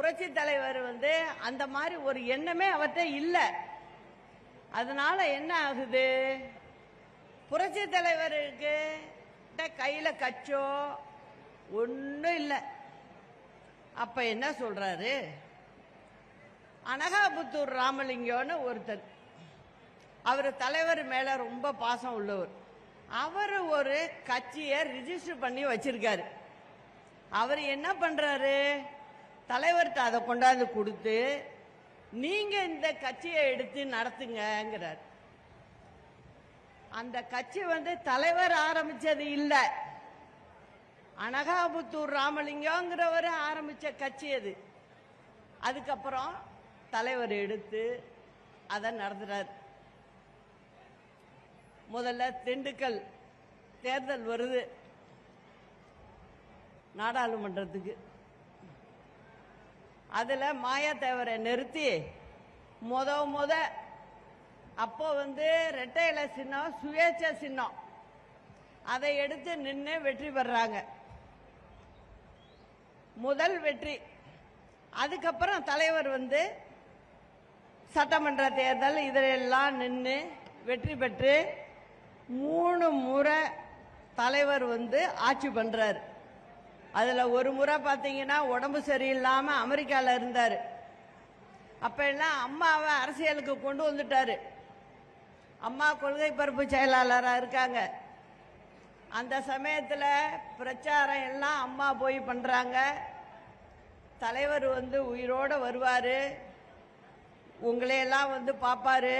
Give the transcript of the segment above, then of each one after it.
புரட்சி தலைவர் அந்த மாதிரி ஒரு எண்ணமே அவர்கிட்ட இல்லை. அதனால என்ன ஆகுது, புரட்சி தலைவருக்கு கையில கச்சோ ஒன்றும் இல்லை. அப்ப என்ன சொல்றாரு, அனகாபுத்தூர் ராமலிங்கம்னு ஒருத்தர், அவர் தலைவர் மேல ரொம்ப பாசம் உள்ளவர். அவர் ஒரு கட்சியை ரிஜிஸ்டர் பண்ணி வச்சிருக்காரு. அவர் என்ன பண்றாரு, தலைவர்கிட்ட அதை கொண்டாந்து கொடுத்து நீங்க இந்த கட்சியை எடுத்து நடத்துங்கிறார். அந்த கட்சி தலைவர் ஆரம்பிச்சது இல்ல, அனகாபுத்தூர் ராமலிங்கம்ங்கிறவர் ஆரம்பிச்ச கட்சி அது. அதுக்கப்புறம் தலைவர் எடுத்து அதை நடத்துறார். முதல்ல திண்டுக்கல் தேர்தல் வருது நாடாளுமன்றத்துக்கு. அதுல மாயாத்தேவரை நிறுத்தி முத அப்போ ரெட்டை இலை சின்னம், சுயேட்சை சின்னம், அதை எடுத்து நின்று வெற்றி பெறாங்க. முதல் வெற்றி. அதுக்கப்புறம் தலைவர் சட்டமன்ற தேர்தல் இதெல்லாம் நின்று வெற்றி பெற்று 3 முறை தலைவர் ஆட்சி பண்றாரு. அதுல ஒரு முறை பாத்தீங்கன்னா உடம்பு சரியில்லாம அமெரிக்கால இருந்தாரு. அப்ப எல்லாம் அம்மாவை அரசியலுக்கு கொண்டு வந்துட்டாரு. அம்மா கொள்கை பரப்பு செயலாளரா இருக்காங்க. அந்த சமயத்துல பிரச்சாரம் எல்லாம் அம்மா போய் பண்றாங்க. தலைவர் உயிரோட வருவாரு, உங்களையெல்லாம் பாப்பாரு,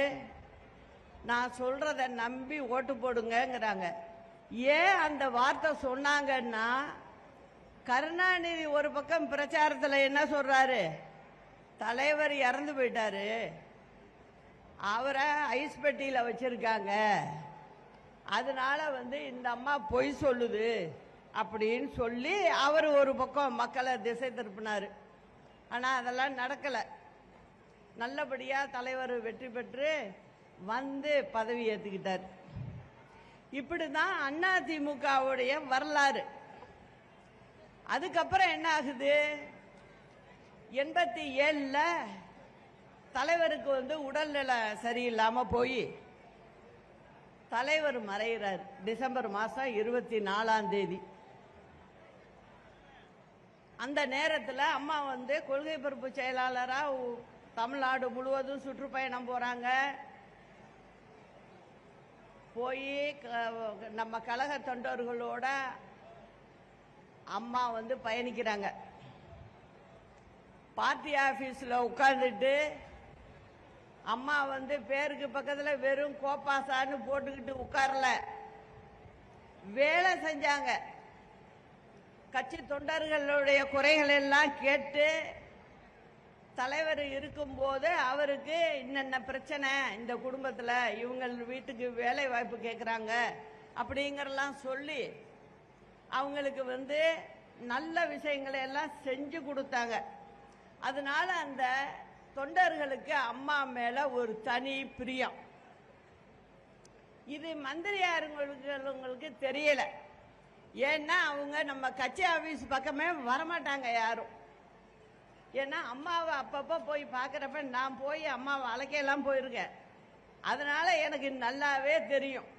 நான் சொல்றத நம்பி ஓட்டு போடுங்கிறாங்க. ஏன் அந்த வார்த்தை சொன்னாங்கன்னா, கருணாநிதி ஒரு பக்கம் பிரச்சாரத்தில் என்ன சொல்றாரு, தலைவர் இறந்து போயிட்டாரு, அவரை ஐஸ் பெட்டியில வச்சிருக்காங்க, அதனால இந்த அம்மா பொய் சொல்லுது அப்படின்னு சொல்லி அவர் ஒரு பக்கம் மக்களை திசை திருப்பினாரு. ஆனா அதெல்லாம் நடக்கல. நல்லபடியா தலைவர் வெற்றி பெற்று பதவி ஏத்துக்கிட்டார். இப்படிதான் அதிமுகவுடைய வரலாறு. அதுக்கப்புறம் என்ன ஆகுது, 87ல தலைவருக்கு உடல்நல சரியில்லாம போய் தலைவர் மறைகிறார். டிசம்பர் மாசம் 24ஆம் தேதி. அந்த நேரத்தில் அம்மா கொள்கை பரப்பு செயலாளரா தமிழ்நாடு முழுவதும் சுற்றுப்பயணம் போறாங்க. போய் நம்ம கழக தொண்டர்களோட அம்மா பயணிக்கிறாங்க. பார்ட்டி ஆபீஸ்ல உட்கார்ந்துட்டு அம்மா பேருக்கு பக்கத்துல வெறும் கோப்பாசான்னு போட்டுக்கிட்டு உட்காரல, வேலை செஞ்சாங்க. கட்சி தொண்டர்களுடைய குறைகள் எல்லாம் கேட்டு தலைவர் இருக்கும்போது அவருக்கு என்னென்ன பிரச்சனை இந்த குடும்பத்துல, இவங்க வீட்டுக்கு வேலை வாய்ப்பு கேட்கறாங்க அப்படிங்கறதெல்லாம் சொல்லி அவங்களுக்கு நல்ல விஷயங்களை எல்லாம் செஞ்சு கொடுத்தாங்க. அதனால அந்த தொண்டர்களுக்கு அம்மா மேல ஒரு தனி பிரியம். இது மந்திரியாருங்களுக்கு தெரியல. ஏன்னா அவங்க நம்ம கட்சி ஆபீஸ் பக்கமே வரமாட்டாங்க யாரும். ஏன்னா அம்மாவை அப்பப்ப போய் பாக்குறப்ப நான் போய் அம்மாவை அழைக்கலாம் போயிருக்கேன். அதனால எனக்கு நல்லாவே தெரியும்.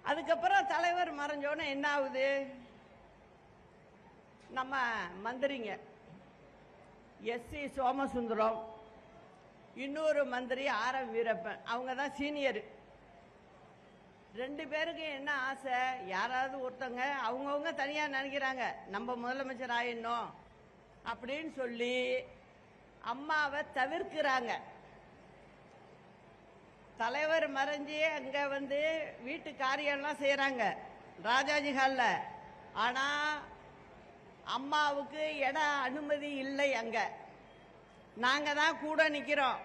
அதுக்கப்புறம் தலைவர் மறைஞ்சோன்னு என்ன ஆகுது, நம்ம மந்திரிங்க எஸ்.சி. சோமசுந்தரம், இன்னொரு மந்திரி ஆர்.எம். வீரப்பன், அவங்க தான் சீனியர். 2 பேருக்கு என்ன ஆசை, யாராவது ஒருத்தங்க அவங்கவுங்க தனியா நினைக்கிறாங்க நம்ம முதலமைச்சர் ஆயிடணும் அப்படின்னு சொல்லி அம்மாவை தவிர்க்கிறாங்க. தலைவர் மறைஞ்சி அங்க வீட்டு காரியம்லாம் செய்யறாங்க ராஜாஜி ஹால்ல. ஆனா அம்மாவுக்கு இட அனுமதி இல்லை. அங்க நாங்க தான் கூட நிக்கிறோம்.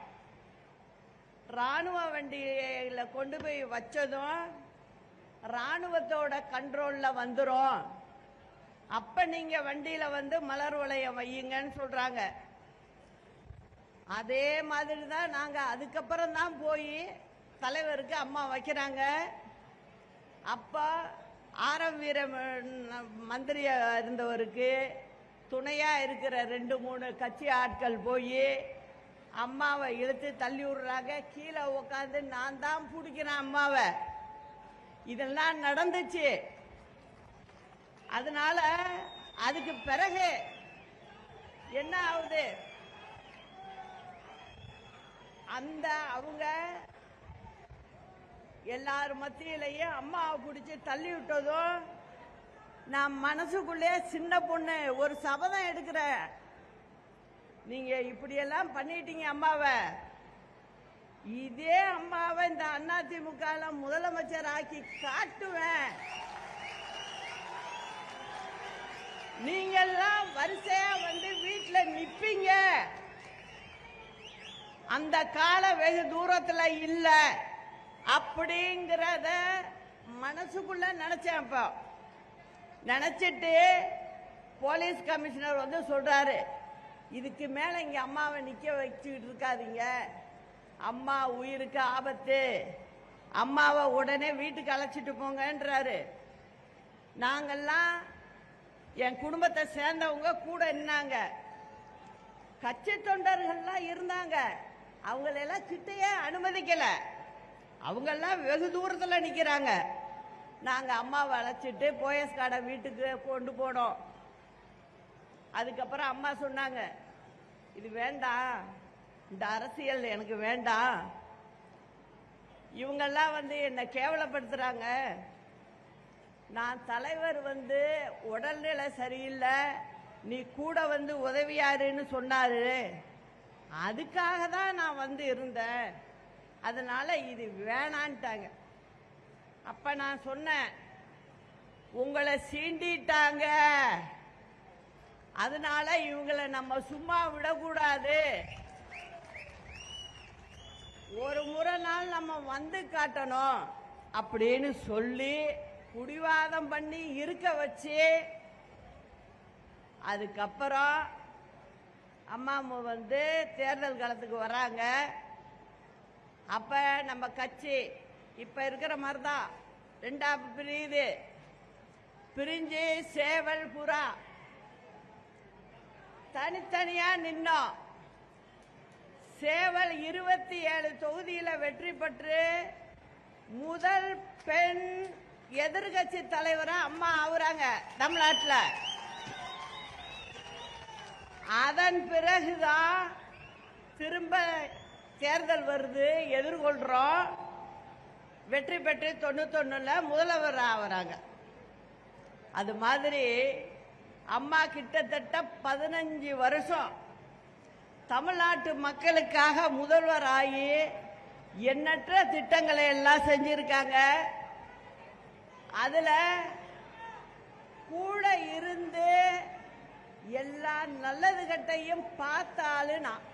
ராணுவ வண்டியில கொண்டு போய் வச்சதும் ராணுவத்தோட கண்ட்ரோல்ல வந்துரும், அப்ப நீங்க வண்டியில மலர் வளையம் வையுங்கன்னு சொல்றாங்க. அதே மாதிரி தான் நாங்க அதுக்கப்புறம் தான் போய் தலைவருக்கு அம்மா வைக்கிறாங்க. அப்ப ஆர்.எம். வீர மந்திரியா இருந்தவருக்கு துணையா இருக்கிற 2-3 கட்சி ஆட்கள் போய் அம்மாவை இழுத்து தள்ளி விடுறாங்க. கீழே உட்காந்து நான் தான் பிடிக்கிறேன் அம்மாவை. இதெல்லாம் நடந்துச்சு. அதனால அதுக்கு பிறகு என்ன ஆகுது, அந்த அவங்க எல்லாரும் மத்தியிலையும் அம்மாவை பிடிச்சி தள்ளி விட்டதும் நான் மனசுக்குள்ளே சின்ன பொண்ணு ஒரு சபதம் எடுக்கிறேன். நீங்க இப்படியெல்லாம் பண்ணிட்டீங்க அம்மாவை, இதே அம்மாவை இந்த அதிமுக முதலமைச்சர் ஆக்கி காட்டுவேன். நீங்கெல்லாம் வரிசையா வந்து வீட்டுல நிப்பீங்க. அந்த கால வெகு தூரத்துல இல்ல அப்படிங்கறத மனசுக்குள்ள நினைச்சேன். அப்ப நினைச்சிட்டு போலீஸ் கமிஷனர் வந்து சொல்றாரு, இதுக்கு மேல இங்க அம்மாவை நிக்க வச்சுக்கிட்டு இருக்காதீங்க, அம்மா உயிருக்கு ஆபத்து, அம்மாவை உடனே வீட்டுக்கு அழைச்சிட்டு போங்கன்றாரு. நாங்கெல்லாம் என் குடும்பத்தை சேர்ந்தவங்க கூட இருந்தாங்க, கட்சி தொண்டர்கள்லாம் இருந்தாங்க. அவங்களெல்லாம் கிட்டையே அனுமதிக்கல, அவங்கெல்லாம் வெகு தூரத்துல நிக்கிறாங்க. நாங்க அம்மாவை அழைச்சிட்டு போயஸ் கார்டை வீட்டுக்கு கொண்டு போனோம். அதுக்கப்புறம் அம்மா சொன்னாங்க, இது வேண்டாம், இந்த அரசியல் எனக்கு வேண்டாம், இவங்கெல்லாம் வந்து என்னை கேவலப்படுத்துறாங்க, நான் தலைவர் வந்து உடல்நிலை சரியில்லை, நீ கூட வந்து உதவியாருன்னு சொன்னாரு, அதுக்காக தான் நான் வந்து இருந்தேன், அதனால இது வேணான்ட்டாங்க. அப்ப நான் சொன்னேன், உங்களை சீண்டிட்டாங்க, அதனால இவங்களை நம்ம சும்மா விடக்கூடாது, ஒரு முறை நாள் நம்ம வந்து காட்டணும் அப்படின்னு சொல்லி புடிவாதம் பண்ணி இருக்க வச்சு, அதுக்கப்புறம் அம்மா வந்து தேர்தல் காலத்துக்கு வராங்க. அப்ப நம்ம கட்சி இப்ப இருக்கிற மாதிரிதான் ரெண்டா பிரியுது, பிரிஞ்சு சேவல் புறா தனித்தனியா நின்னோம். சேவல் 27 தொகுதியில வெற்றி பெற்று முதல் பெண் எதிர்கட்சி தலைவரா அம்மா ஆகுறாங்க தமிழ்நாட்டில். அதன் பிறகுதான் திரும்ப தேர்தல் வருது, எதிர்கொள்றோம், வெற்றி பெற்று 91ல முதல்வர் ஆகுறாங்க. அது மாதிரி அம்மா கிட்டத்தட்ட 15 வருஷம் தமிழ்நாட்டு மக்களுக்காக முதல்வர் ஆகி எண்ணற்ற திட்டங்களை எல்லாம் செஞ்சிருக்காங்க. அதுல கூட இருந்து எல்லா நல்லது கட்டையும் பார்த்தாலும் நான்